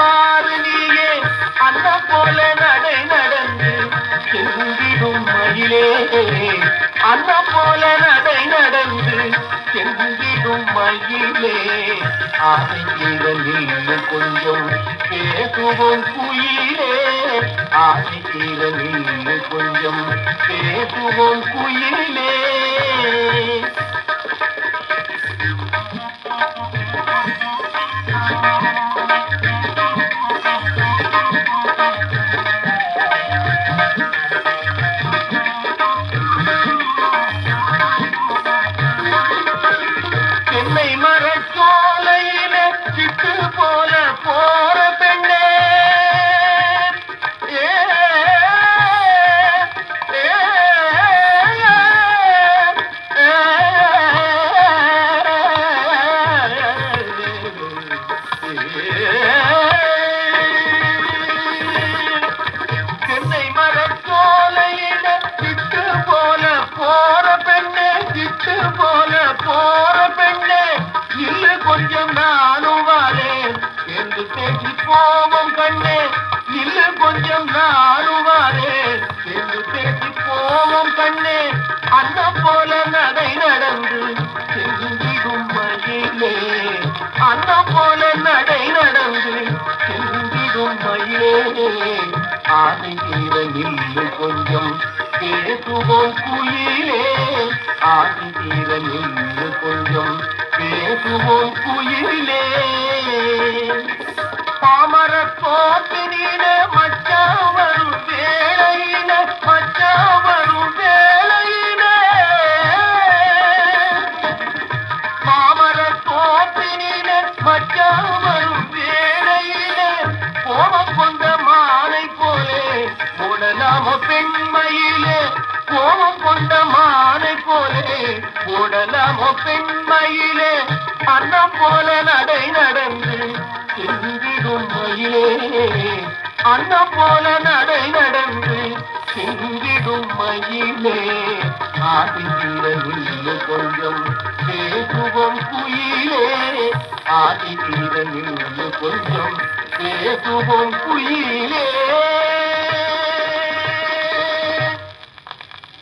பாரு நீயே அண்ணா போல நடை நடந்து செந்திடும் மயிலே அண்ணா போல நடை நடந்து செந்திடும் மயிலே ஆசை தீர நின்று கொஞ்சம் பேசுவோம் குயிலே ஆசை தீர நின்று கொஞ்சம் பேசுவோம் குயிலே தென்னை மரச்சோலையில சிட்டு போல போற பெண்ணே தென்னை மரச்சோலையில சிட்டு போல போற பெண்ணே சிட்டு போல போற பெண்ணே இல்லு கொஞ்சம் நானும் வாரேன் என்று பேசி போவோம் கண்ணே இல்லு கொஞ்சம் நானும் வாரேன் என்று பேசி போவோம் கண்ணே அண்ணன் போல நடை நடந்து செந்திடும் மயிலே அண்ணன் போல நடை நடந்து செந்திடும் மயிலே ஆசை தீர நில்லு கொஞ்சம் பேசுவோம் குயிலே ஆசை தீர நில்லு கொஞ்சம் பேசுவோம் குயிலே பாமர கோட்டினில மச்சான் வரும் வேளையில மச்சான் வரும் வேளையில பாமர கோட்டினில மச்சான் வரும் வேளையில கோபம் கொண்ட மாலை போலே உடலாம பெண்மையிலே கோபம் கொண்ட மாலை போலே உடலாம பெண்மையிலே அண்ணன் போல நடை நடந்து செந்திடும் மயிலே அண்ணன் போல நடை நடந்து செந்திடும் மயிலே ஆசை தீர நில்லு கொஞ்சம் பேசுவோம் குயிலே ஆசை தீர நில்லு கொஞ்சம் பேசுவோம் குயிலே